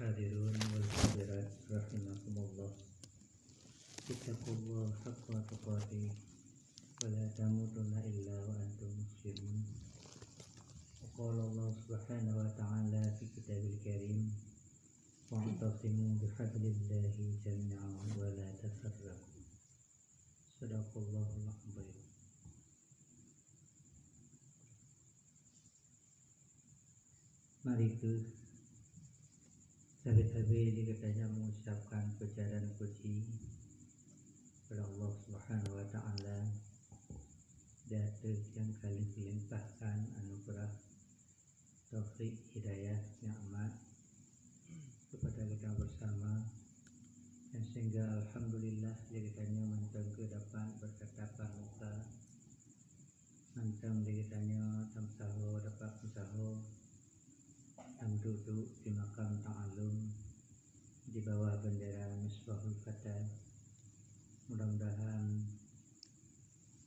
الحاضرون والحاضرات رحمكم الله. اتقوا الله حق تقاته ولا تموتن إلا وأنتم مسلمون. وقال الله سبحانه وتعالى في كتابه الكريم: واعتصموا بحبل الله جميعا ولا تفرقوا. صدق الله العظيم. Mari sahabat-sahabat dikatanya mengucapkan puja dan puji kepada Allah Subhanahu wa Ta'ala, Zat yang kali dilimpahkan anugerah taufik, hidayah, nikmat kepada kita bersama, dan sehingga alhamdulillah dikatanya mantap ke dapat berkatapan muka, mantap dikatanya tamsaho dapat tamsaho duduk di makam ta'alum di bawah bendera Misbahul Fata. Mudah-mudahan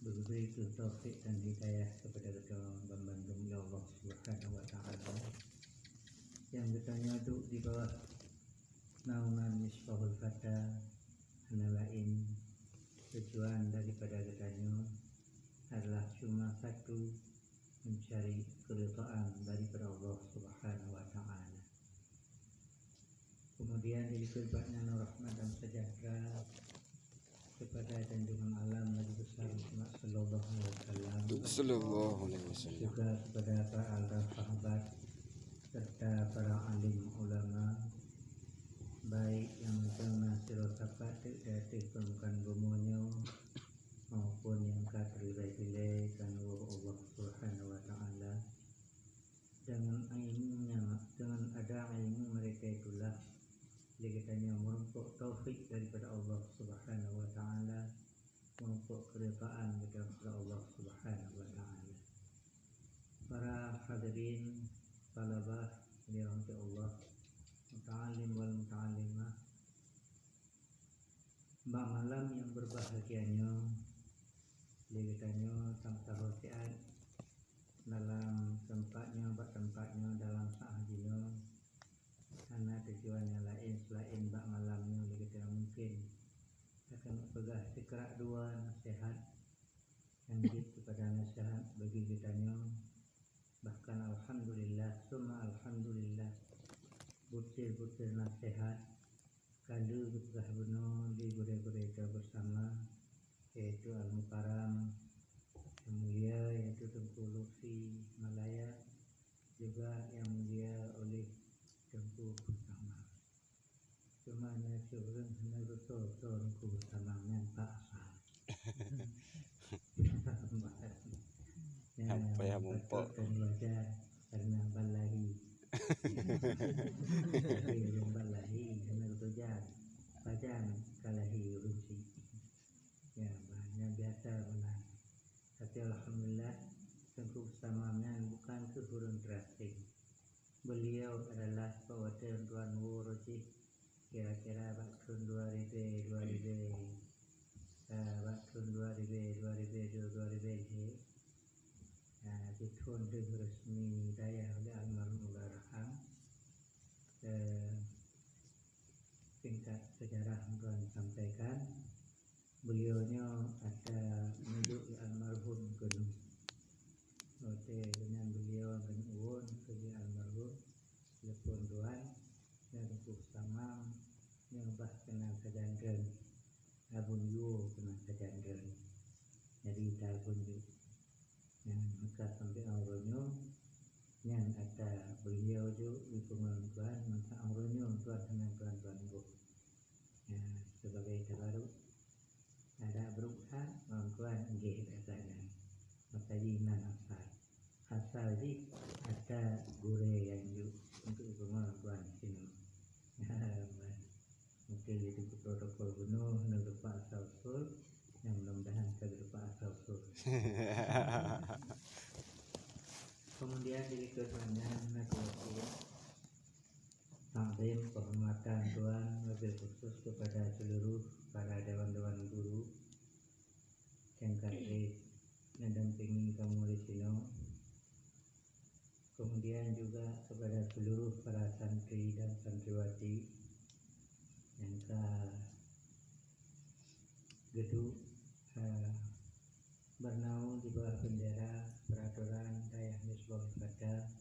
berberi taufik dan hidayah kepada kita membantu ya Allah Subhanahu wa Ta'ala yang bertanya duduk di bawah naungan Misbahul Fata. Hanya lain tujuan daripada katanya adalah cuma satu, mencari keridhaan daripada Allah Subhanahu wa Ta'ala. Kemudian dilibatnya rahmat dan sejahtera kepada junjungan alam Nabi besar Muhammad sallallahu alaihi wasallam, juga kepada para sahabat serta para alim ulama, baik yang mencerna sirosapat dari permukaan bumi maupun yang katerilai kan Allah Subhanahu wa Ta'ala. Dengan ilmunya, dengan ada ilmu mereka itulah dikatanya merumpuk taufik daripada Allah Subhanahu wa Ta'ala, merumpuk keridhaan daripada Allah Subhanahu wa Ta'ala. Para hadirin talabah dirahmati Allah, muta'allim wal muta'allimah, malam yang berbahagianya dikatanya sampai rotiat dalam tempatnya dalam sahajina, karena tujuannya lain selain bak malamnya dikata mungkin akan pegah sekerak dua nasihat yang kepada nasihat bagi kitanya. Bahkan alhamdulillah summa alhamdulillah butir-butir nasihat kalau pegah benar di gurih-gurih kita bersama, yaitu Al-Mukarram yang mulia, yaitu Tengku Lutfi Malaya, juga yang mulia oleh Tengku Bersama. Cuma nasi orang hendak betul Tengku Bersama yang tak asal. Apa yang mumpuk dan wajah karena balahi. Balahi karena betul Pajan kalahi urusi. Ya, banyak biasa menang. Tapi alhamdulillah Tengku Bersama bukan kehurun drastik. Beliau adalah pewatir Tuan Wuroji, kira-kira tahun 2000 tahun resmi daya oleh almarhum Raham. Singkat sejarah Tuan sampaikan, beliaunya ada menunjuk almarhum Gunung. Dengan beliau dan Uwon ke almarhum telepon Tuan dan bersama yang kenal kejanggan Abun Yu kenal kejanggan. Jadi tahun yang maka sampai awalnya yang ada beliau juga di pengakuan maka awalnya Tuan dengan Tuan Bu. Ya, sebagai tabaruk ada berusaha pengakuan nggih katanya. Maka jinan asal di ada gure yang untuk pengakuan sini. Mungkin itu protokol penuh untuk Pak Asal-Usul yang mudah-mudahan ke Pak Asal-Usul. Kemudian dikesannya takdim penghormatan Tuan wabil khusus kepada seluruh para dewan-dewan guru yang mendampingi kamu di sini. Kemudian juga juga kepada seluruh para santri dan santriwati yang ke gedung bernaung di bawah bendera peraturan Dayah Misbah Fadah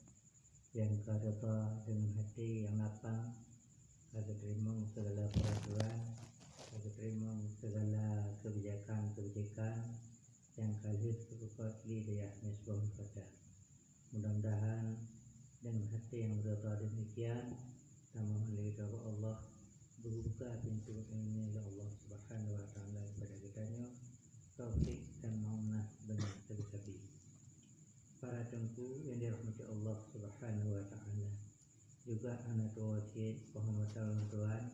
yang kadata dengan hati yang lapang, kagak terima segala peraturan, kagak terima segala kebijakan yang kalis kepukatli Dayah Misbah Fadah. Mudah-mudahan dengan hati yang berdoa demikian, kita mohon kepada Allah berbuka pintu ini oleh Allah Subhanahu wa taala kepada kitanya taufik dan maunah dengan sebi-sebi. Para tengku yang dirahmati Allah Subhanahu wa taala, juga anak tua Muhammad Tuhan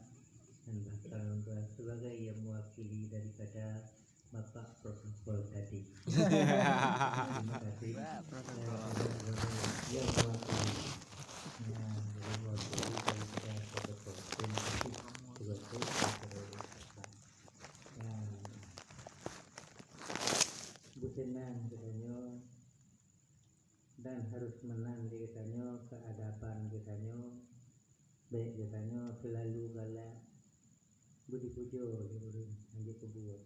dan bahkan Tuhan sebagai yang mewakili daripada Bapak Protokol tadi. Terima kasih. Yang mewakili yang mewakili daripada protokol. Terima kasih. Bu senang katanya dan harus menang katanya keadaban katanya baik katanya selalu galak budi pujo nanti kebuat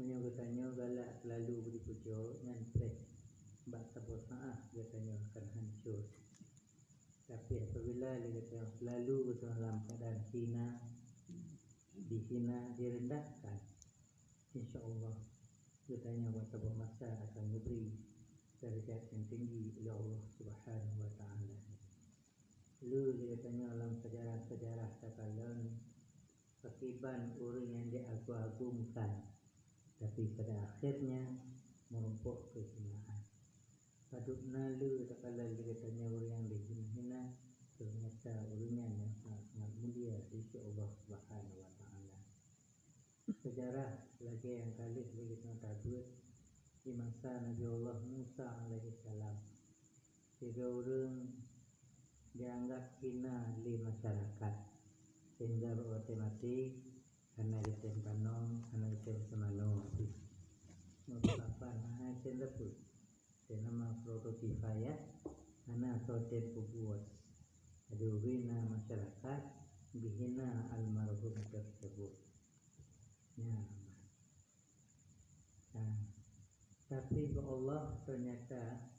menyebutnya galak selalu budi pujo ngantek bak sebut maaf katanya akan hancur. Tapi apabila dia kata selalu dalam keadaan dihina, direndahkan, insya-Allah katanya waktu masa akan diberi derajat yang tinggi oleh Allah Subhanahu wa taala. Lu dia katanya dalam sejarah-sejarah katalan akiban orang yang diagung-agungkan, tapi pada akhirnya merumpuk kehinaan. Padukna lu katakan dia katanya orang yang dihina ternyata orangnya yang sangat mulia di sisi Allah Subhanahu wa taala. Sejarah lagi yang kali kita tabut di masa Nabi Allah Musa alaihi salam. Tiga orang dianggap hina di masyarakat sehingga otomatis karena ditempanon karena ditempanon merupakan hasil lebut nama prototipaya karena sotet buat ada hina masyarakat dihina almarhum tersebut. Tapi Allah ternyata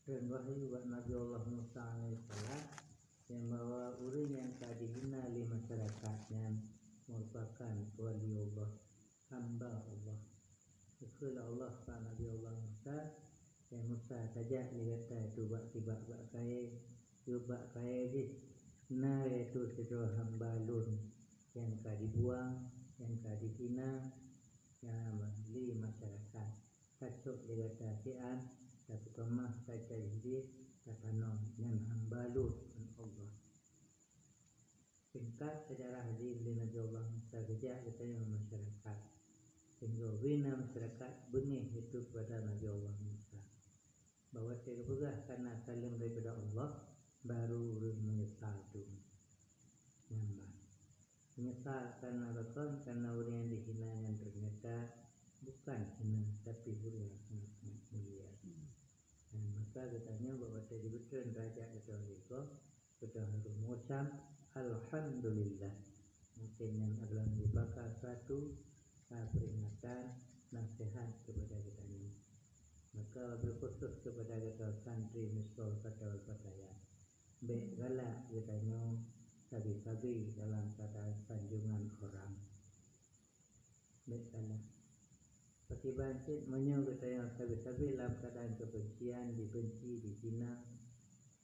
dan wahyu buat Nabi Allah Musa alaihissalam yang bahwa orang yang tak dihina oleh masyarakatnya merupakan wali Allah, hamba Allah. Itulah Allah Pak Nabi Allah Musa yang Musa saja dia kata itu bak kaya di nah itu sedua hamba lun yang tak dibuang, yang tak dihina yang di masyarakat. Kacuk dia kata sian tapi tomah saja jadi kata non yang hamba lun Allah. Singkat sejarah hadis di Nabi Allah Musa saja katanya masyarakat. Sehingga wina masyarakat benih itu kepada Nabi Allah Musa bahwa terbuka karena saling daripada Allah baru menyesal itu nyaman menyesal karena rekon karena orang yang dihina yang ternyata bukan hina tapi orang yang sangat mulia. Dan maka katanya bahwa terjebutkan raja itu kita harus mengucap Alhamdulillah. Mungkin yang adalah merupakan satu peringatan nasihat kepada kita ini. Maka berkhusus kepada kita santri Misbah Fadah baik galak katanya sabi-sabi dalam keadaan sanjungan orang baik galak seperti bangkit menyuruh katanya sabi-sabi dalam keadaan kebencian, dibenci, dihina,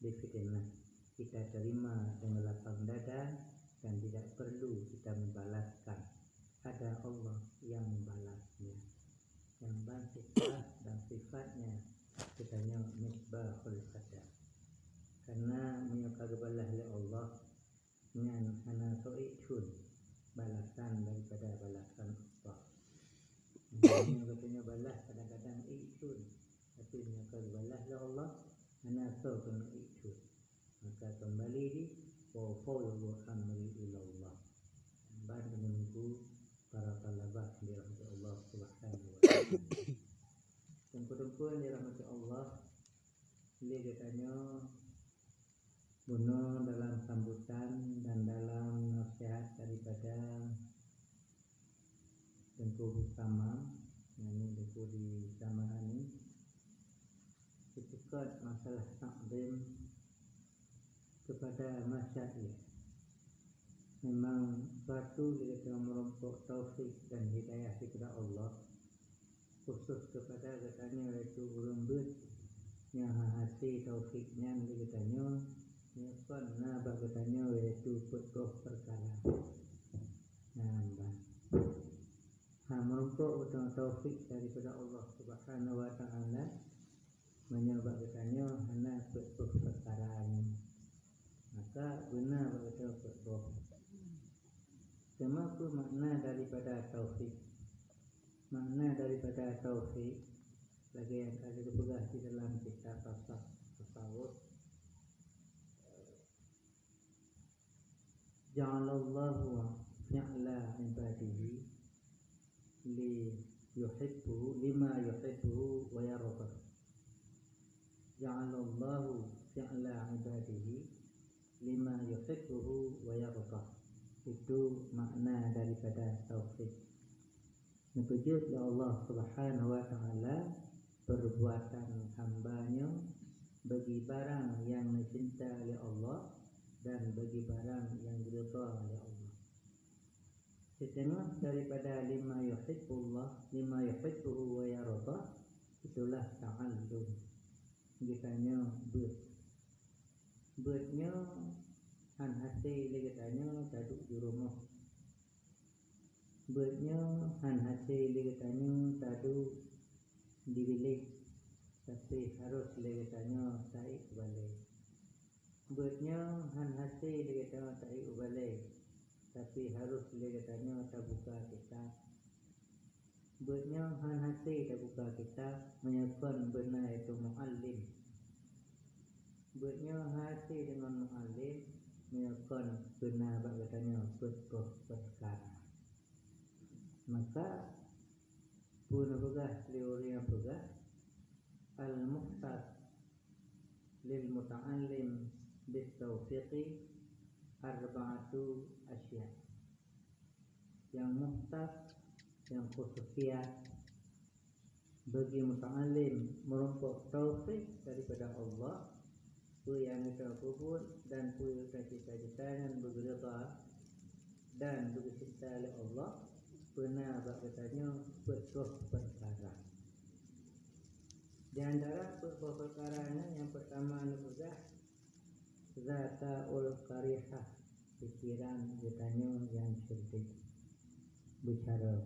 difitnah kita terima dengan lapang dada dan tidak perlu kita membalaskan. Ada Allah yang membalasnya. Yang bangkit dan sifatnya katanya Misbahul Fadah. Karena menyukai balas oleh Allah dengan hana so'ikun balasan daripada balasan Allah. Katanya balas kadang-kadang ikun, tapi menyukai balas oleh Allah hana so'ikun ikun. Maka kembali di wafawlu amri ilallah. Dan menunggu para talabah dirahmati Allah Subhanahu wa taala. Tengku-tengku yang dirahmati Allah, dia katanya bunuh dalam sambutan dan dalam nasihat daripada Tengku Samam, ini Tengku di Samahan ini, ketika masalah takdim kepada masyarakat. Memang suatu kita merompok taufik dan hidayah kepada Allah, khusus kepada katanya iaitu berembut yang hasil taufiknya katanya yang pernah katanya iaitu putuh perkara. Merompok utang taufik daripada Allah Subhanahu wa taala menyebab katanya hana putuh perkara ini. Maka benar betul putuh. Cuma apa makna daripada taufik? Makna daripada taufik lagi yang kali dipegang di dalam kitab tasawuf. Ja'alallahu fi'la ibadihi lima yuhibbu wa yarda. Ja'alallahu fi'la ibadihi lima yuhibbu wa yarda. Itu makna daripada taufik. Menunjuk ya Allah Subhanahu wa taala perbuatan hambanya bagi barang yang dicinta oleh Allah dan bagi barang yang diridha oleh Allah. Setengah daripada lima yuhibbuhu wa yarda itulah ta'allum. Katanya buatnya han hasil katanya taduk di rumah. Buatnya han hasil katanya taduk di bilik, tapi harus katanya taik balik. Buatnya han hasil katanya taik balik, tapi harus katanya tak buka kitab. Buatnya han hasil tak buka kitab menyebabkan benar itu muallim. Buatnya hasil dengan muallim menyebabkan benar katanya putuh perkara. Maka pun pegah teori yang pegah al-muhtas lil muta'allim bitaufiqi arba'atu asya. Yang muhtas, yang khususiyat bagi muta'allim merompok taufik daripada Allah, pu yang kita kubur dan pu yang kita cita-cita dan bergerak dan bercinta oleh Allah, benar katanya putuh perkara. Di antara putuh perkaranya yang pertama adalah zataul karihah, pikiran katanya yang cerdik bicara.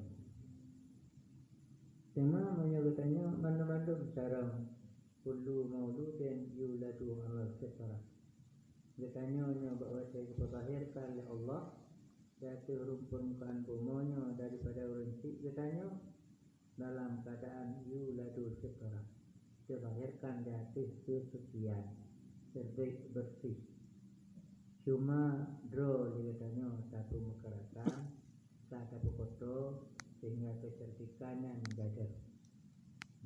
Cuma katanya mana-mana bicara kullu mauludin yuladu ala fitrah. Katanya bahawa saya dilahirkan oleh Allah dari permukaan bumanya daripada rencik katanya dalam keadaan yuladul fitrah, dilahirkan di atas kesucian, cerdik bersih. Cuma draw katanya satu kekerasan, satu kotor sehingga kecerdikannya menjadi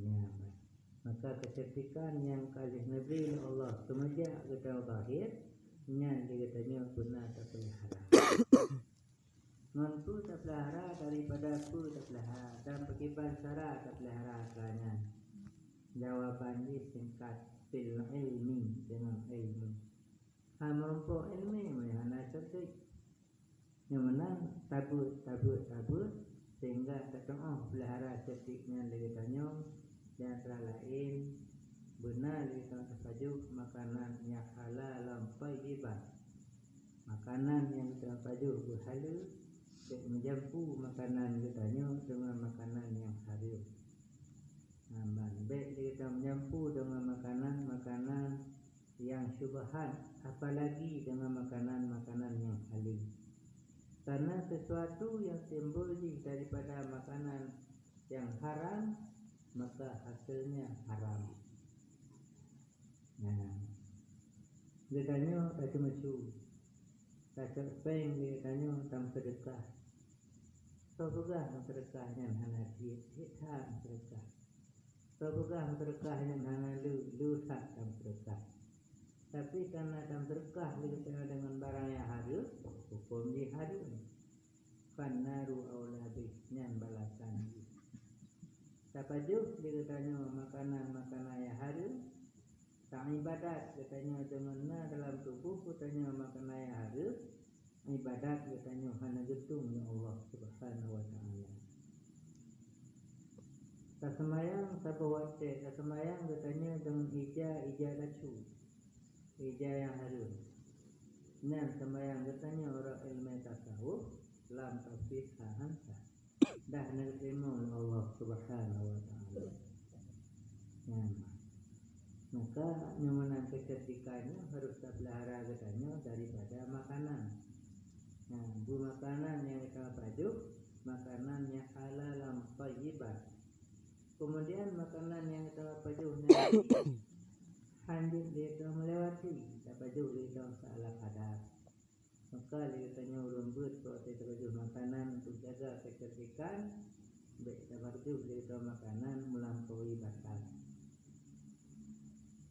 nyaman. Maka kecerdikan yang kalih Nabi Allah semenjak kita lahir nyan katanya guna terpelihara. Mampu terpelihara daripada ku terpelihara dan bagaimana cara terpelihara kerana jawapan ini singkat bil ilmi, dengan ilmu. Merompok ilmi mana cerdik yang menang tabut sehingga tertengah pelihara cerdiknya katanya di antara lain benar kita terpajuk makanan yang halal thayyibah, makanan yang terpajuk berhalal menjampu makanan katanya dengan makanan yang halal. Baik kita menjampu dengan makanan yang syubhat, apalagi dengan makanan yang halal. Karena sesuatu yang timbul daripada makanan yang haram, maka hasilnya haram. Katanya tak mesu, tak peng katanya tam sedekah. Tahu juga sedekahnya hana diet sedekah. pegang berkahnya hana lu tak dalam berkah. Tapi karena dalam berkah kita dengan barang yang harum, hukum di harum. Fanaru aulabi nyan balasan. Tapajuh dia tanya makanan yang harum. Tak ibadat katanya dengan dalam tubuh katanya makanan yang harum. Ibadat katanya hana getung ya Allah Subhanahu wa taala. Tak semayang tak buat tak semayang katanya dengan ija lacu. Ija yang harum. Nan semayang katanya orang ilmu tasawuf lam tafsir hanta. Dah nerima Allah Subhanahu wa taala. Maka nyaman kecerdikannya harus terpelihara katanya daripada makanan. Bu makanan yang kita pajuk, makanan yang halal thayyiban. Kemudian makanan yang kita pajuk nanti hanjut dia melewati, kita pajuk dia salah kadar. Maka dia tanya lembut kalau kita pajuk makanan untuk jaga kecerdikan, baik kita pajuk dia makanan melampaui batas.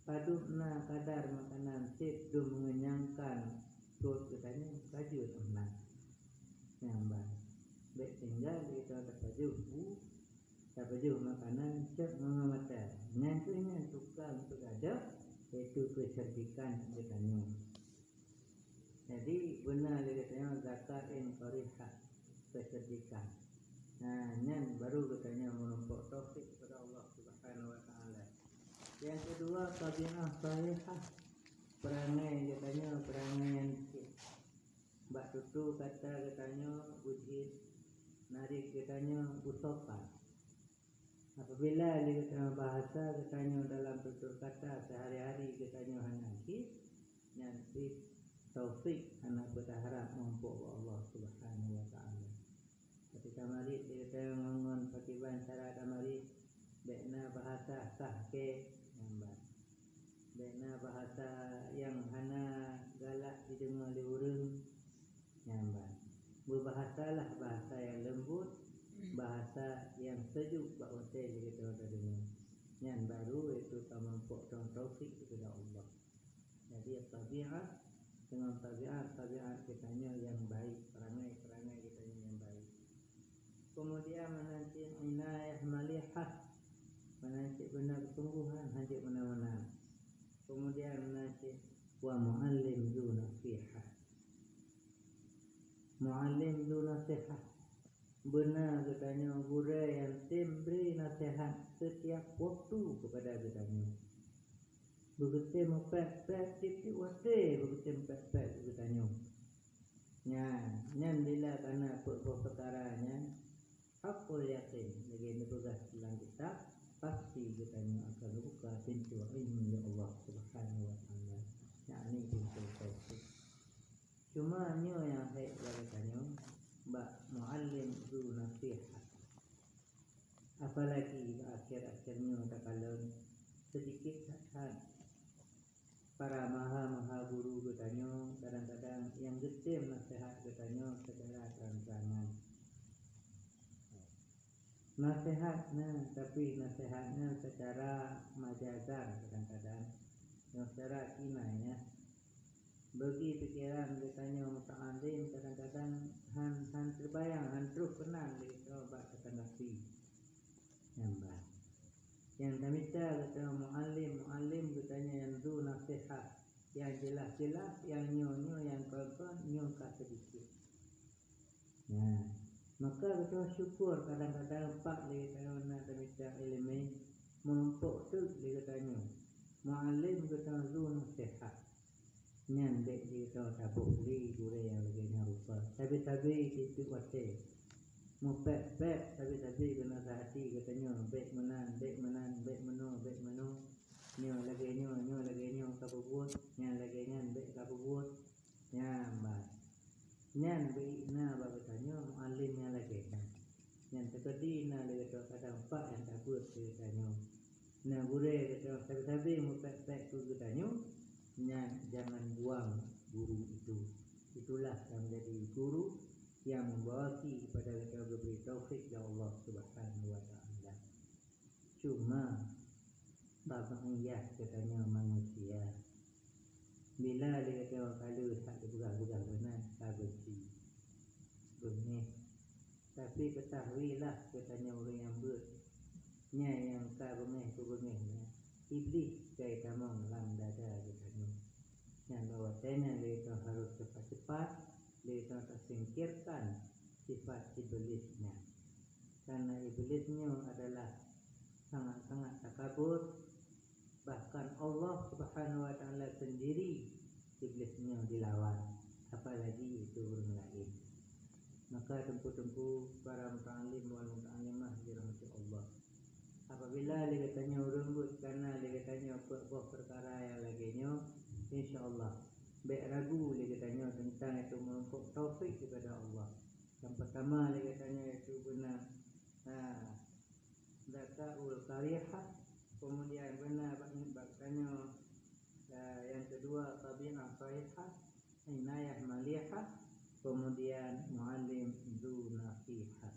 Padukna kadar makanan sip dum mengenyangkan perut katanya kaju teman. Nyambang. Baik tinggal kita terpajuh makanan cek mengamata. Nantinya tukang untuk ada itu kecerdikan katanya. Jadi benar dia katanya zakat in qarihat kecerdikan. Nyan baru katanya menumpuk taufik kepada Allah Subhanahu wa taala. Yang kedua tabi'ah salihah. Perangai katanya perangai yang Mbak Tutu kata katanya wujud narik katanya usopan. Apabila dia kata bahasa katanya dalam tutur kata sehari-hari katanya hanaki nanti taufik anak berharap mampu Allah Subhanahu wa taala. Ketika mari dia kata ngongon pakiban cara kamari bekna bahasa sahke nambat. Bekna bahasa yang hana galak didengar oleh orang nyambat. Berbahasalah bahasa yang lembut, bahasa yang sejuk bak hotel kita dengar. Yang baru itu kemampuan taufik kepada Allah. Jadi tabiat dengan tabiat kitanya yang baik, perangai kitanya yang baik. Kemudian menanti inayah malihah, menanti benar kesungguhan, hanjit benar-benar. Kemudian menanti wa muallim du nasihat. Muallim du nasihat. Benar katanya guru yang memberi nasihat setiap waktu kepada katanya. Begitu mepet-pet titik waktu, begitu mepet-pet katanya. Nyan bila karena perkaranya hakul yakin lagi dipegas dalam kitab pasti katanya akan buka pintu ilmu ya Allah Subhanahu wa taala. Yakni pintu taufik. Cuma nyo yang baik katanya mbak muallim du nasihat. Apalagi akhir-akhirnya tak kalau sedikit sahaja para maha guru katanya kadang-kadang yang getim nasihat katanya secara terang-terangan. Nasihatnya tapi nasihatnya secara majazan kadang-kadang yang secara kinayah. Bagi pikiran katanya muta'alim kadang-kadang han terbayang, han terus kenal kita bak terkandasi. Yang tamita kata muallim katanya yang du nasihat yang jelas-jelas, yang nyo yang kawan nyo kat sedikit. Maka kita syukur kadang-kadang pak dia kata nak tamita ilmu menumpuk tu dia katanya. Muallim kata du nasihat. Nyan dek dia tak boleh guru yang lagi rupa. Tapi itu wate. Mupet tapi kena hati katanya baik menan meno. Nyo lagi kabubuat, nyan lagi baik kabubuat. Nyan baik na ba katanya muallim yang lagi. Nyan terkedi na dia kata kadang pak yang tak buat katanya. Nah guru kata tapi mupet tu katanya. Jangan buang guru itu. Itulah yang menjadi guru yang membawaki kepada kita beri taufik dari Allah Subhanahu wa taala. Cuma babangiyah katanya manusia. Bila dia kata kalau tak bergah-gah benar, tak benci. Benih. Tapi ketahuilah katanya orang yang nya yang ka bengeh tu bengehnya. Iblis kaya tamang dalam dada katanya. Yang bahwasanya dia harus cepat-cepat, dia tak singkirkan sifat iblisnya. Karena iblisnya adalah sangat-sangat takabur. Bahkan Allah Subhanahu wa taala sendiri iblisnya dilawan, apalagi itu orang lain. Maka tempu-tempu para muta'alim wal muta'alimah dirahmati Allah. Apabila dia katanya orang karena dia katanya buah perkara yang laginya, insya-Allah baik ragu dia katanya tentang itu menumpuk taufik kepada Allah. Yang pertama dia katanya itu benar dakaul karihah, kemudian benar katanya yang kedua tabi'ah salihah, inayah malihah, kemudian muallim du nasihah.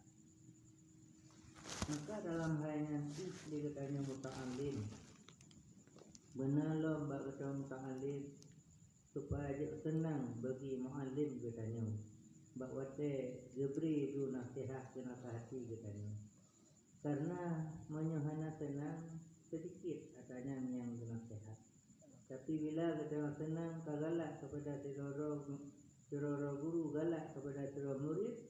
Maka dalam hal nanti dia katanya muta'alim, benarlah bak kata muta'alim supaya dia senang bagi muallim katanya. Bak wate gebri du nasihat ke nasihati katanya. Karena menyuhana senang sedikit katanya yang nasihat. Tapi bila kita senang galak kepada seroro guru, galak kepada seroro murid,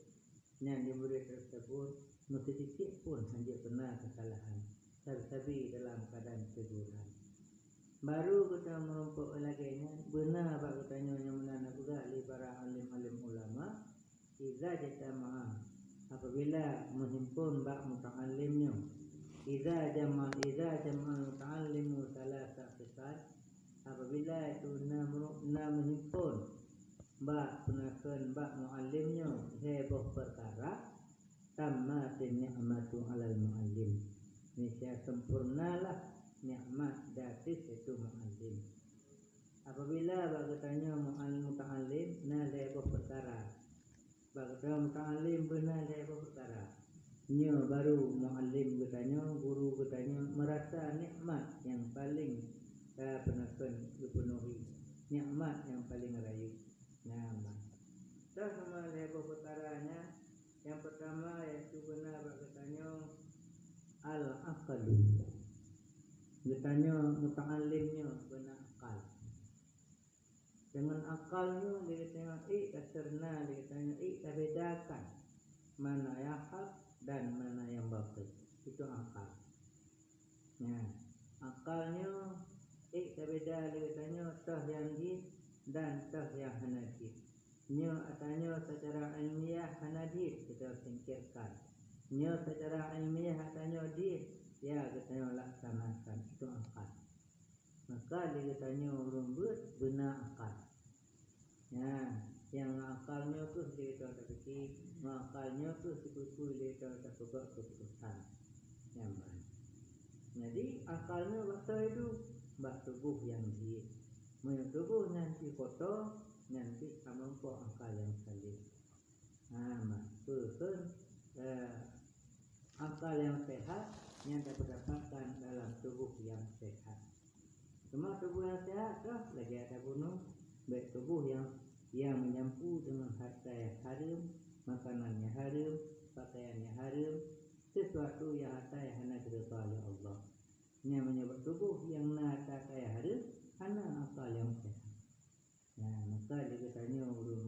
yang di murid tersebut sedikit pun hanya pernah kesalahan, tapi dalam keadaan teguran. Baru kita merumpuk lagi benar bak katanya yang menana juga li para alim-alim ulama iza jamaah apabila menghimpun bak muta'alimnya, iza jamal muta'allimu salasa qisad, apabila itu na menghimpun bak penakan bak muallimnya heboh perkara, tammatin ni'matu 'alal muallim, niscaya sempurnalah nikmat datis itu muallim. Apabila bak katanya muta'allim na heboh perkara, bak katanya muta'allim benar heboh perkara, nya baru muallim katanya, guru katanya merasa nikmat yang paling penakan dipenuhi, nikmat yang paling rayu. Nyaman. Dan sama heboh perkaranya, yang pertama yaitu benar katanya al-aqlu. Katanya muta'allimnya benar akal. Dengan akalnya dia katanya kasarna, dia katanya bedakan mana yang hak dan mana yang batil. Itu akal. Nah, akalnya beda, dia katanya tah yang di dan tah yang hanadid. Nya katanya secara ilmiah hanadid kita singkirkan. Nya secara ilmiah katanya ya katanya laksanakan. Itu akal. Maka dia katanya orang benar akal. Nah, yang akalnya tu dia tak fikir, akalnya tu sepupu dia tak buat keputusan. Nyaman. Jadi akalnya waktu itu bak tubuh yang dia, tubuh nanti kotor, nanti sama akal yang salim. Maksudkan akal yang sehat yang dapat dapatkan dalam tubuh yang sehat. Cuma tubuh yang sehat lagi ada bunuh, baik tubuh yang menyampu dengan harta yang haram, makanannya haram, pakaiannya haram, sesuatu yang harta yang hana diridha oleh Allah. Yang menyebab tubuh yang nata kaya haram, hana akal yang sehat. Nah, maka dia katanya orang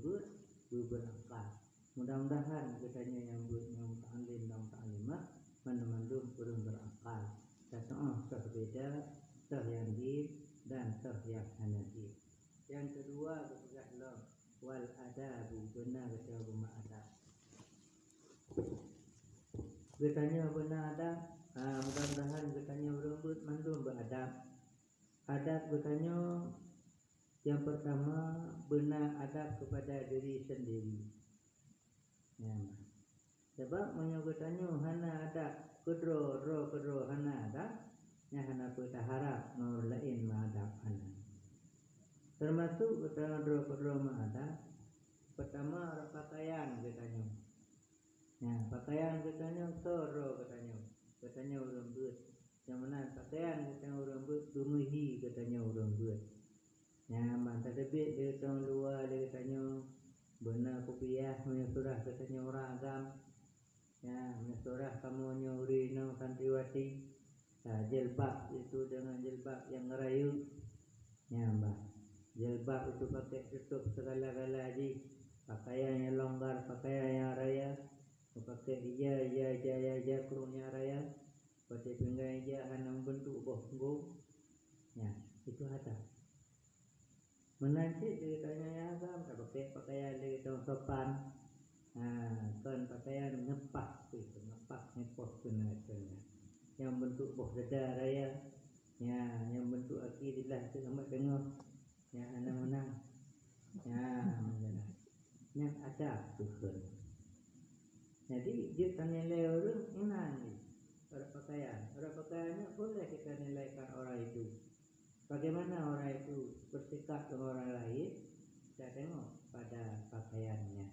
berakal. Mudah-mudahan katanya yang muta'alim dan muta'alimah mandum orang berakal. Kata berbeda, tah yang di dan tah yang hanadi. Yang kedua berpegang wal adabu, benar kata adab. Katanya benar adab. Mudah-mudahan katanya orang mandum beradab. Adab katanya yang pertama benar adab kepada diri sendiri. Ya. Sebab menyebutnya hana adab kedro hana adab, yang hana kita harap orang lain mengadab hana. Termasuk kedro mengadab. Pertama pakaian katanya. Ya, pakaian katanya soro katanya. Katanya orang yang mana pakaian kita orang buat dumihi katanya orang buat. Nyaman tak debit dia kata luar dia katanya benar kopiah menyusurah katanya orang agam. Ya menyusurah kamu nyuri nang santriwati. Jilbab itu dengan jilbab yang ngerayu. Nyaman. Jilbab itu pakai tutup segala-gala haji. Pakaian yang longgar, pakaian yang raya. Pakai ija kurungnya raya. Pakai pinggang ija hanam bentuk bohong. Ya, itu ada. Menancik dia tanya yang agam, tak pakai pakaian dia kata sopan. Kan pakaian ngepak tu, ngepos kena. Yang bentuk boh dada raya. Ya, yang bentuk aki dilah tu amat tengok. Ya, hanam menang. Ya, macam yang ada Tuhan. Jadi dia tanya nilai orang enak ni. Orang pakaiannya boleh kita nilaikan orang itu. Bagaimana orang itu bersikap dengan orang lain? Kita tengok pada pakaiannya.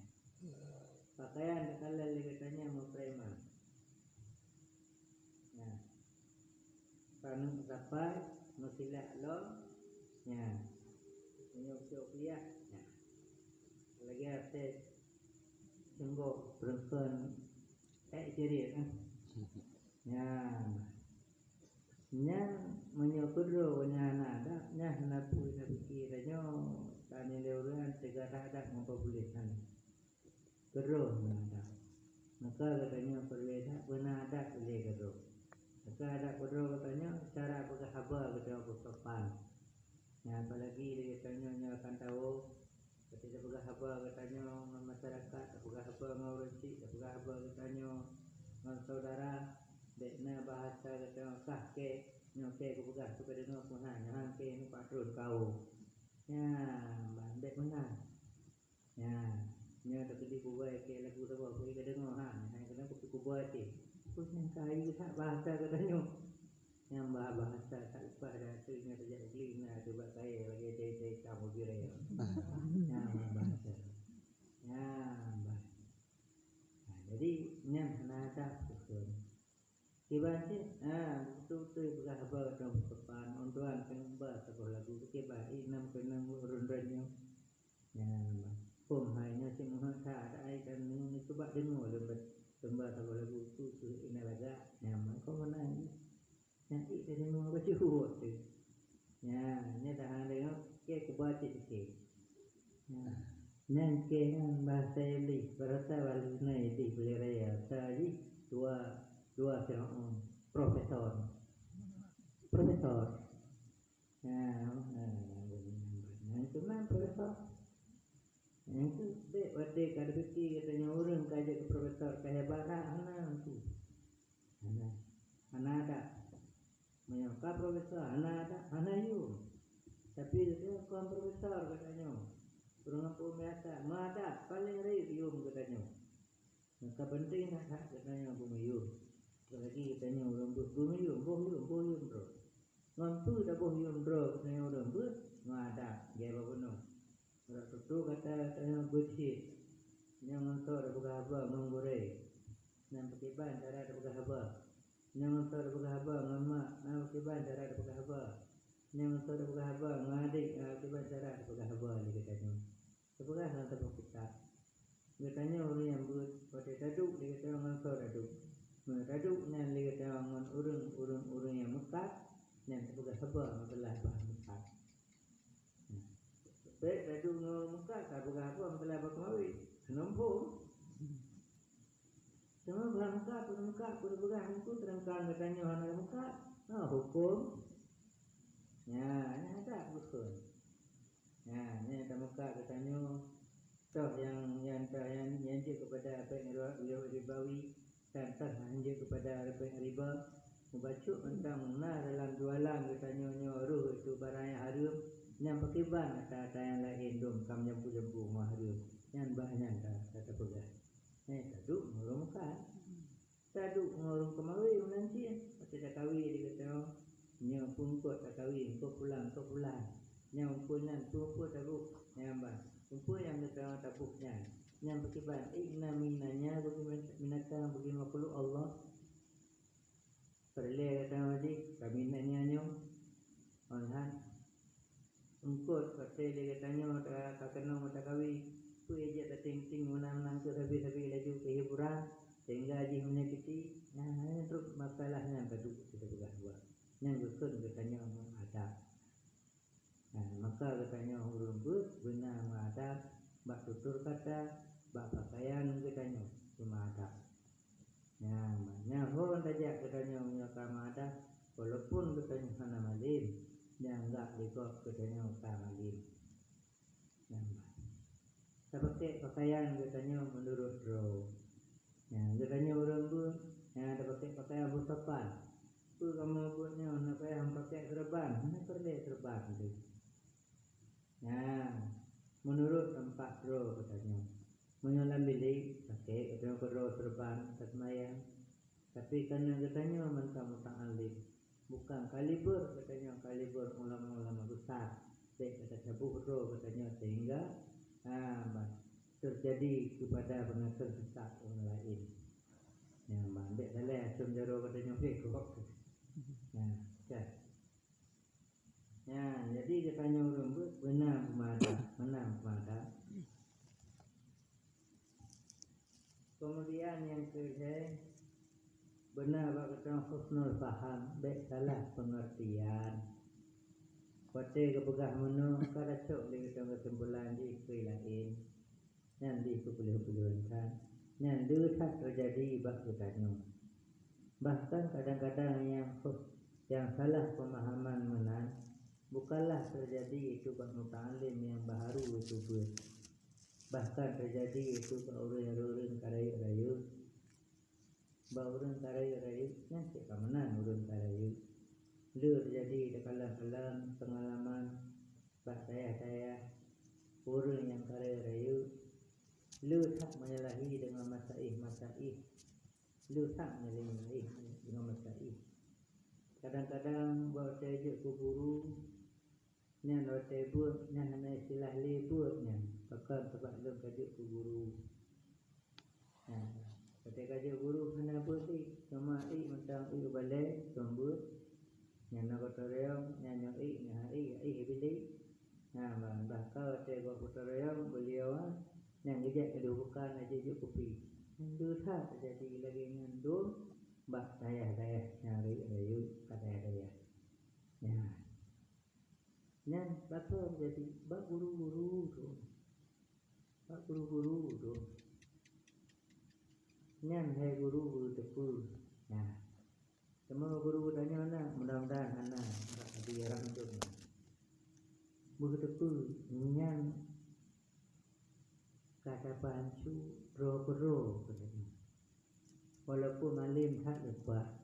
Pakaian kalau katanya mau preman. Ya. Panu sampai musilah long. Ya. Menyusul kuliah. Ya. Lagi ada tengok perempuan ceria kan. Ya. Nya menyokoro nya ada nya napu kiranya tani leuran segala ada memperbolehkan. Gero ada. Maka katanya berbeda benar ada boleh gero. Maka ada gero katanya cara bersahabat kita bersopan. Ya apalagi dia katanya nya akan tahu ketika bersahabat katanya masyarakat bersahabat dengan orang cik bersahabat katanya dengan saudara. Dekna bahasa kata sah ke nyoke ku pegas tu kada nok mana nyang ke ni patron kau. Ya, bandek mana. Ya, nya tak di ku bae ke lagu tu ku kada nok hang kena ku buat ti. Ku nang kai tak bahasa katanya. Yang bahasa tak lupa dah tu nya tak jadi beli na tu buat saya lagi dei kamu dire. Ya, bahasa. Ya, jadi nya nada tu. Kibaci, betul-betul bersahabat dalam depan ondoan kembali sekolah lagu kibat inam kenang urun-urunnya. Ya, hanya si muhasa ada ai dan ini coba dengar lembat sekolah lagu tu ina laga nyaman kau mana ni. Nanti dia dengar baca tu. Ya, nya dah dengar ke kibaci sikit. Ya. Nang ke nang bahasa ini berasa walau naik di beleraya tadi dua profesor. Yang cuma profesor. Yang tu dek wate kada fikir katanya orang kaji ke profesor kehebatan anak tu. Anak ada. Menyangka profesor anak you. Tapi dia bukan profesor katanya. Orang pun biasa, ada paling rium katanya. Maka penting nak katanya bumiyum. Lagi katanya orang bumiyum bro. Mampu dah bumiyum bro katanya orang ber. Ada dia baguno. Orang tu katanya bersih. Yang mentor dah berhaba menggoreng. Yang pakai cara dah berhaba. Yang mentor dah berhaba mama, nak pakai cara dah berhaba. Yang mentor dah berhaba ngadik, pakai cara dah berhaba dia katanya. Sebagai hal terbuka. Katanya orang yang buat pada daduk dia kata orang kau daduk. Daduk nan dia kata orang yang Mekah nan terbuka sabar masalah bahasa Mekah. Baik daduk orang Mekah tak buka apa masalah bahasa Melayu. Nombor. Semua bahasa Mekah pun buka hukum terangkan katanya orang Mekah. Hukum. Ya, ini ada hukum. Ya, ini ada Mekah katanya toh yang dia kepada apa yang ribawi dan terhanjir kepada apa yang riba membaca tentang mana dalam jualan katanya roh itu barang yang haram yang pakai ban kata yang lain dom kam jambu mahrum yang banyak kata pegang taduk ngorong kan taduk ngorong kemari nanti pasti dah kahwin dia kata nya pun kot tak kahwin kau pulang nya punya tu taduk yang ban kumpul yang kita tabuknya yang berkibar inna minanya bagi minatkan bagi makhluk Allah perle kata tadi kami nanya onhan engkot kata dia katanya tak kenal mata kawi tu aja tak ting menang ke tapi laju ke hiburan sehingga haji menyakiti terus masalahnya berdua kita buat yang betul katanya ada maka katanya huruf benar ada bak tutur kata bak pakaian katanya cuma ada hon saja katanya menyokam ada walaupun katanya sana malim yang enggak dikok katanya malim tak pakai pakaian katanya menurut roh katanya orang pun ada pakai pakaian bersopan tu kamu punya nak pakai serban mana perlu serban tu menurut tempat roh katanya menyolam bilik pakai katanya roh serban tasmayang tapi karena katanya mentang-mentang alim bukan kaliber katanya kaliber ulama-ulama besar kata sabuh roh katanya sehingga terjadi kepada pengatur sesat orang lain ambil salah asum jaro katanya kok jadi katanya orang benar mada kemudian yang kedua benar kata husnul faham baik salah pengertian Pate kepegah menu kada cok di kesimpulan di lain yang di kepuluhan yang tak terjadi bak katanya bahkan kadang-kadang yang salah pemahaman menan bukanlah terjadi itu bak muta'alim yang baru itu bahkan terjadi itu bak urun karayu bak urun karayu nanti kamenan urun karayu lu terjadi dalam pengalaman bak saya urun yang karayu lu tak menyalahi dengan masaih lu tak menyalahi dengan masaih kadang-kadang bawa saya ke guru yang rote buat yang hanya istilah buatnya bakal sebab lu kajuk ke guru ketika kajuk guru hanya putih sama mentang balik sambut yang nak kotoriam yang bilik bakal saya buat kotoriam beliau yang gejak kedudukan aja kopi itu tak terjadi lagi ngandung bak saya nyari rayu kata saya yang bakal jadi bak guru-guru tu yang hai guru tepu semua guru tanya anak mudah-mudahan anak biarang tu guru tepu yang kata pancu roh katanya walaupun malim tak lepas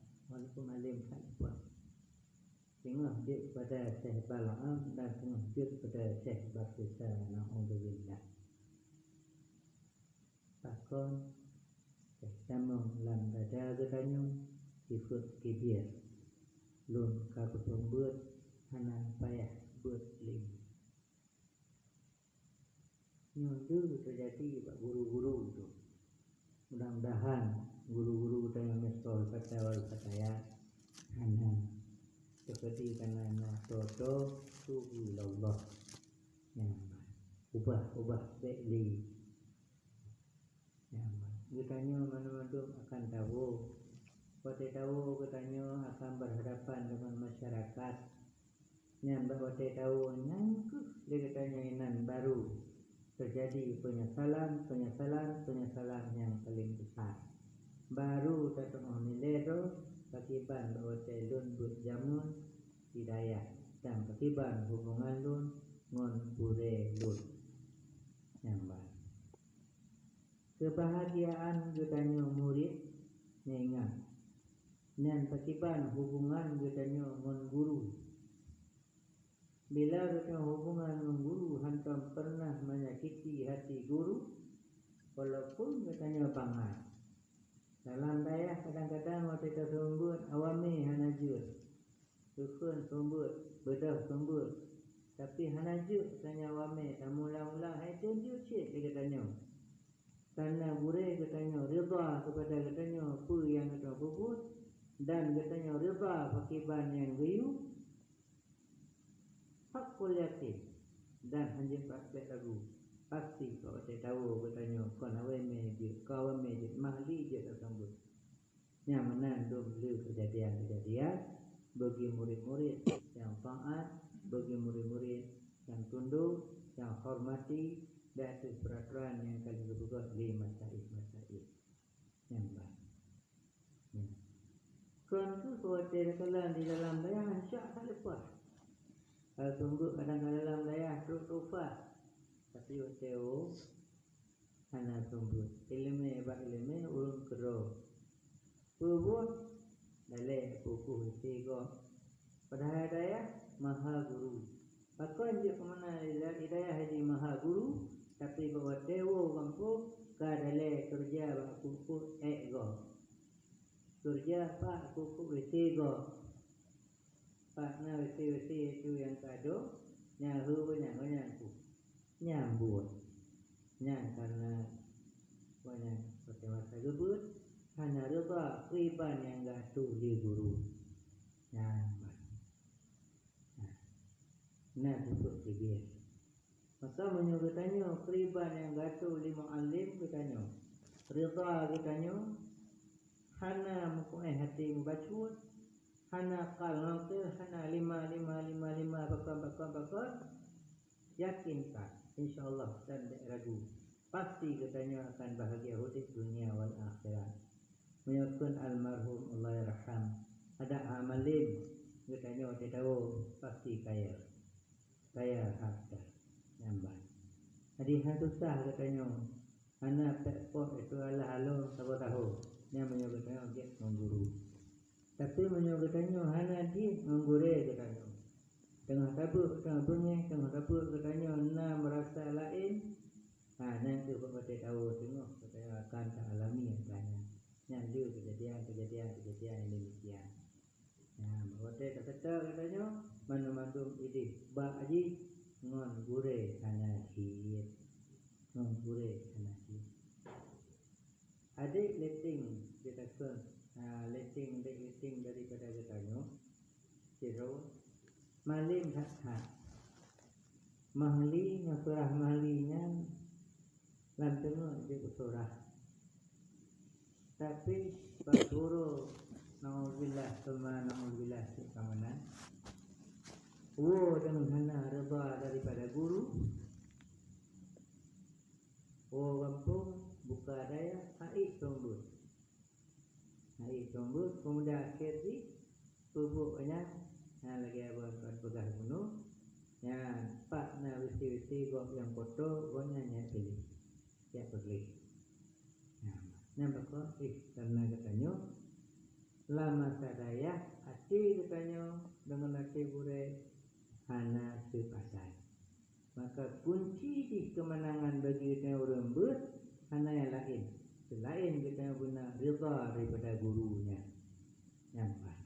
tengah dia kepada Syekh Bal'am dan tengah dia kepada Syekh Bakisa na'udzubillah takon sama lam dada katanya ikut kibir lun kapusung buat hana payah buat lim nyundu terjadi pak guru-guru itu mudah-mudahan guru-guru tanya mesol kata wal kataya hana seperti karena toto tuhu Allah ubah baikli katanya mana-mana akan tahu katanya akan berhadapan dengan masyarakat yang berwate tahu dia katanya inan baru terjadi penyesalan yang paling besar baru tatong nilai tu akibat berwate lun buat jamun hidayah dan akibat hubungan lun ngon pure lun yang baik kebahagiaan katanya murid ingat dan akibat hubungan katanya ngon guru bila katanya hubungan ngon guru hantam pernah menyakiti hati guru walaupun katanya bangai dalam daya kadang-kadang waktu kita sambut awami hanajur sukun sambut bedah sambut tapi hanajur katanya awami mula-mula hai tunjuk cik dia katanya karena gure katanya rida kepada katanya apa yang kita buat dan katanya reda pakiban yang gayu hakul yakin dan hanya tak ragu pasti kau tak tahu bertanya kau nawe meje kau meje mahli je tak sambut yang mana dulu kejadian-kejadian bagi murid-murid yang taat, bagi murid-murid yang tunduk, yang hormati dan peraturan yang kali berbuat di masail yang baik. Kan tu kalau terkalang di dalam daya syak tak lepas. Kalau tunggu kadang-kadang dalam daya terus lupa. Tapi oteo hana tunggu. Ilmu urun kero. Purun dalek buku tiga. Padahal daya maha guru. Pakon je ke mana hidayah haji maha guru, tapi bahawa dewa kampung kadale kerja buku ego. Kerja pak buku tiga. Pak na wesi itu yang kado nyahu banyak ku. Nyambut. Nyang karena banyak pakai masa gebut hanya reba riban yang gatu di guru. Nah, untuk dia. Maka menyuruh tanya riban yang gatu li muallim bertanya. Rida bertanya hana mukuai hati membacut hana qalaqil hana lima bakal yakinkan insyaallah dan tak ragu pasti katanya akan bahagia hidup dunia wal akhirat. Menyebutkan almarhum Allah yarham ada amalim katanya tak tahu pasti kaya harta nambah. Jadi susah katanya anak pekpot itu adalah halo tahu yang menyebutnya objek mengguru. Tapi menyebutnya hana di menggure katanya. Tengah tabuk, tengah bunyi, tengah tabuk katanya na merasa lain. Nanti bapak tahu tengok katanya akan tak alami katanya. Yang kejadian yang demikian. Bapak kata katanya mandu ini bak haji ngon gure hana hit. Ngon gure hana hit. Adik letting kita kan letting daripada katanya zero malim hak mahli surah mahlinya lantengok dia surah tapi pak guru naudzubillah kamanan dengan hana reda daripada guru kampung buka daya haik tombut kemudian akhir di pupuknya lagi abang pegang gunung pak na wisi gok yang kotor goknya pilih ya pilih nampak karena katanya lama sadaya hati katanya dengan hati bure hana sepasai. Maka kunci di kemenangan bagi kita orang ber hana yang lain. Selain kita guna rida daripada gurunya. Nampak.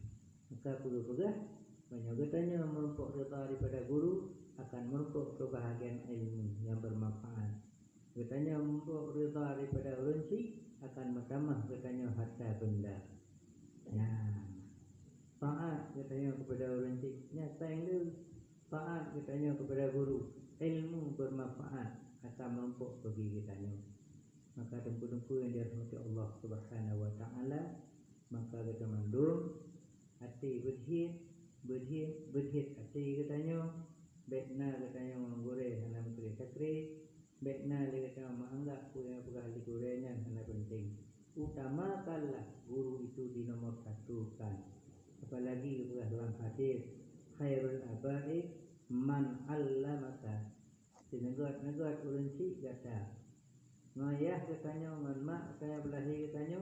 Maka perlu pegang menyebutnya merumpuk rida daripada guru akan merumpuk kebahagiaan ilmu yang bermanfaat. Katanya merumpuk rida daripada urusi akan bertambah katanya harta benda. Taat katanya kepada urusi nyata yang taat katanya kepada guru. Ilmu bermanfaat akan merumpuk bagi kitanya. Maka tempu-tempu yang dirahmati Allah Subhanahu wa taala, maka kita mandum hati berhit hati katanya baikna katanya menggore hana menteri sakri baikna dia katanya menganggap punya ahli gorenya hana penting. Utamakanlah guru itu di nomor satu kan. Apalagi dalam hadis khairul abai man allamaka. Negat urensi kata ngayah katanya mak katanya belahi katanya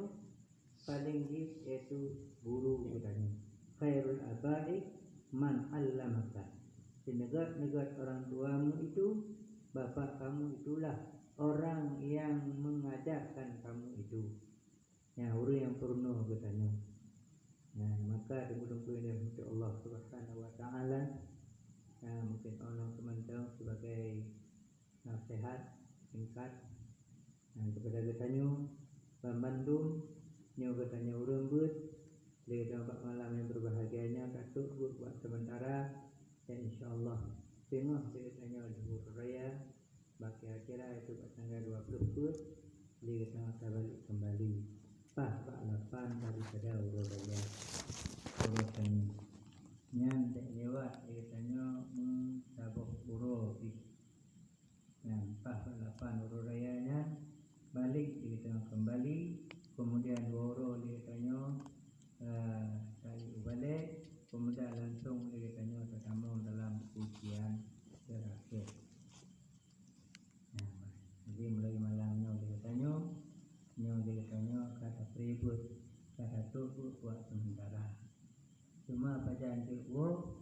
paling gis yaitu guru katanya khairul abai man allamaka. Negat orang tuamu itu bapa kamu itulah orang yang mengajarkan kamu itu. Orang yang purno katanya. Maka tunggu-tunggu ini untuk Allah Subhanahu wa taala. Mungkin orang teman-teman sebagai nasihat singkat kepada katanya Bandung nyo katanya urang but di tempat malam yang berbahagianya katuk buat sementara dan insyaallah tengah ceritanya libur raya bagi akhirnya itu tanggal 20 di tengah balik kembali pas 8 daripada urut raya urusan nyan tak lewat ceritanya sabuk buru dan pas 8 urut rayanya balik di tengah kembali kemudian 2 urut ceritanya saya balik kemudian langsung ceritanya tertamu dalam ujian terakhir. Jadi mulai malamnya ceritanya kata peribut kata tu buat sementara. Cuma pada jekwo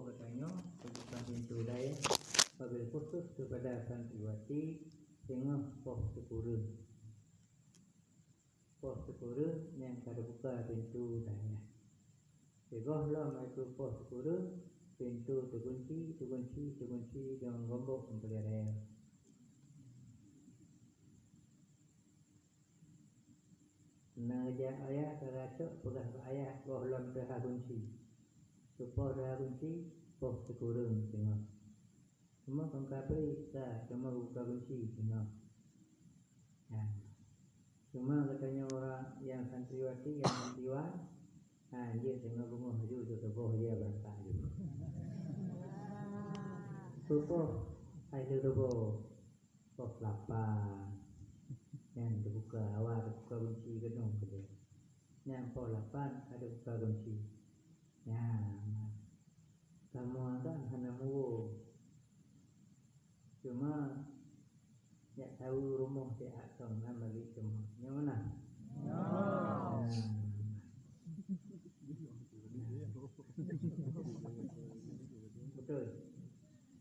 katanya bukan pintu daya apabila khusus kepada santriwati tengah pos sekura yang kada buka pintu daya. Segohlah itu pos sekura pintu terkunci dengan gombok mempelai. Naja ayah teracuk pegang ayah gohlon dah kunci. Supaya dah kunci pos sekura tengah. Semua kongkapri dah cuma buka kunci tengah. Cuma katanya orang yang santriwati yang santriwan dia tengah bunga haju tu teboh dia berantak je. Teboh hai teboh pos 8 yang terbuka awal terbuka kunci gedung ke dia. Yang pos 8 ada buka kunci. Kamu kan hana mu. Cuma ya tahu rumah dia akan balik semua. Yang mana? Betul.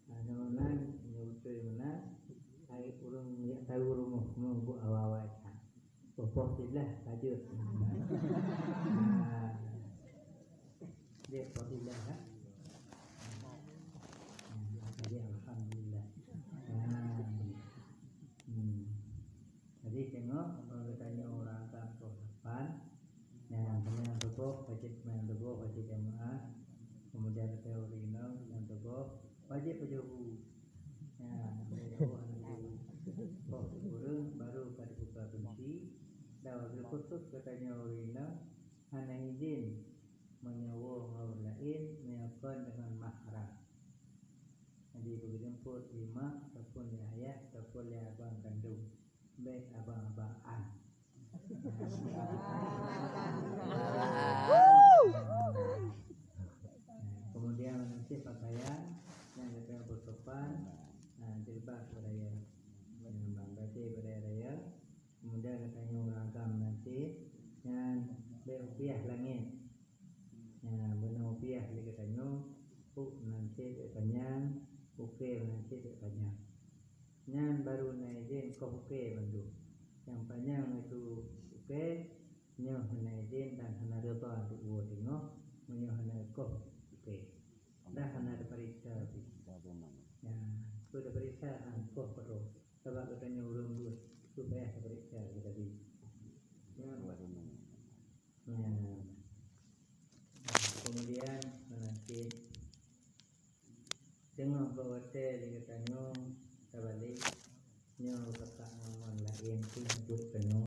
Namun betul mana? Hai urang ya tahu rumah mau buat awal-awal. Posilah saja. Dia posilah. Jadi alhamdulillah. Jadi tengok kalau tanya orang kampung depan, yang dengan teboh wajib main teboh wajib jemaah, kemudian teori yang teboh wajib berjauh. Baru pada buka kunci. Dan khusus katanya orina hanya izin menyewa orang lain menyokong dengan mahram. Jadi berjemput lima ataupun ayah ataupun abang kandung. Baik abang-abangan. Kemudian nanti pakaian yang kita bersopan, jilbab beraya, bangkai beraya. Kemudian katanya ragam nanti yang berupiah langit. Benar upiah dia katanya, nanti panjang, nanti panjang. Yang baru naizin kau bantu. Yang panjang itu nyoh naizin dan hana reba dua tengok, nyoh hana kau dah hana periksa. Sudah periksa kau perlu. Sebab katanya urung dua supaya periksa tadi. Kemudian nanti tengok bawa hotel dia katanya terbalik nyo kakak ngomong lain tu hidup penuh